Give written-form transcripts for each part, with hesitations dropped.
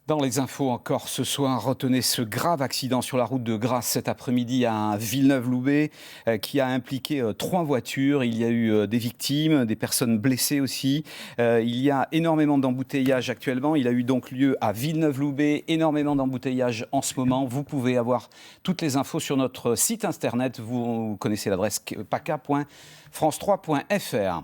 Dans les infos encore ce soir, retenez ce grave accident sur la route de Grasse cet après-midi à Villeneuve-Loubet qui a impliqué 3 voitures. Il y a eu des victimes, des personnes blessées aussi. Il y a énormément d'embouteillages actuellement. Il a eu donc lieu à Villeneuve-Loubet, énormément d'embouteillages en ce moment. Vous pouvez avoir toutes les infos sur notre site internet. Vous connaissez l'adresse paca.france3.fr.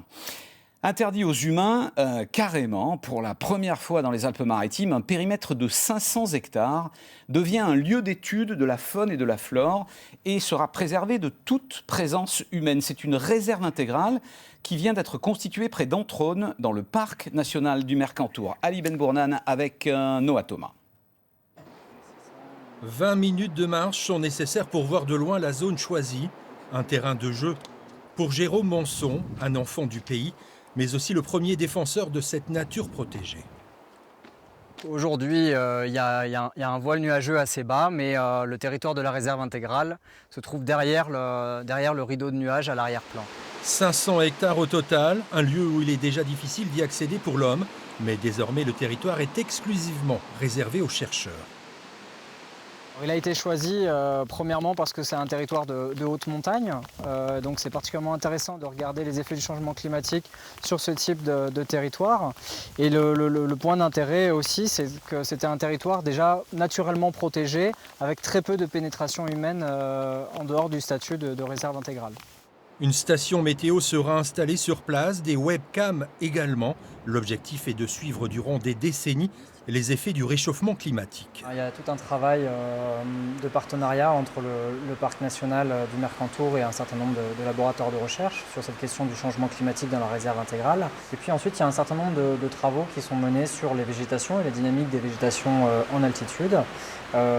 Interdit aux humains, carrément, pour la première fois dans les Alpes-Maritimes, un périmètre de 500 hectares devient un lieu d'étude de la faune et de la flore et sera préservé de toute présence humaine. C'est une réserve intégrale qui vient d'être constituée près d'Entraunes, dans le parc national du Mercantour. Ali Benbournan avec Noah Thomas. 20 minutes de marche sont nécessaires pour voir de loin la zone choisie, un terrain de jeu. Pour Jérôme Manson, un enfant du pays, mais aussi le premier défenseur de cette nature protégée. Aujourd'hui, il y a un voile nuageux assez bas, mais le territoire de la réserve intégrale se trouve derrière le rideau de nuages à l'arrière-plan. 500 hectares au total, un lieu où il est déjà difficile d'y accéder pour l'homme, mais désormais le territoire est exclusivement réservé aux chercheurs. Il a été choisi premièrement parce que c'est un territoire de haute montagne, donc c'est particulièrement intéressant de regarder les effets du changement climatique sur ce type de territoire. Et le point d'intérêt aussi, c'est que c'était un territoire déjà naturellement protégé, avec très peu de pénétration humaine en dehors du statut de réserve intégrale. Une station météo sera installée sur place, des webcams également. L'objectif est de suivre durant des décennies les effets du réchauffement climatique. Il y a tout un travail de partenariat entre le parc national du Mercantour et un certain nombre de laboratoires de recherche sur cette question du changement climatique dans la réserve intégrale. Et puis ensuite, il y a un certain nombre de travaux qui sont menés sur les végétations et la dynamique des végétations en altitude,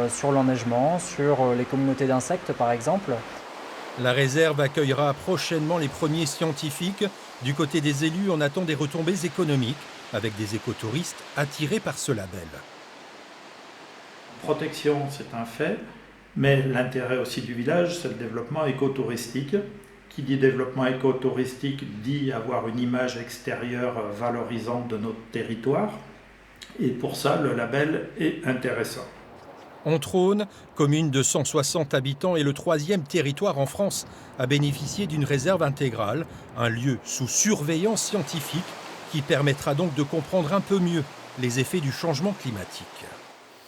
sur l'enneigement, sur les communautés d'insectes par exemple. La réserve accueillera prochainement les premiers scientifiques. Du côté des élus, on attend des retombées économiques avec des écotouristes attirés par ce label. Protection, c'est un fait, mais l'intérêt aussi du village, c'est le développement écotouristique. Qui dit développement écotouristique dit avoir une image extérieure valorisante de notre territoire. Et pour ça, le label est intéressant. Entraunes, commune de 160 habitants, est le 3e territoire en France à bénéficier d'une réserve intégrale, un lieu sous surveillance scientifique qui permettra donc de comprendre un peu mieux les effets du changement climatique.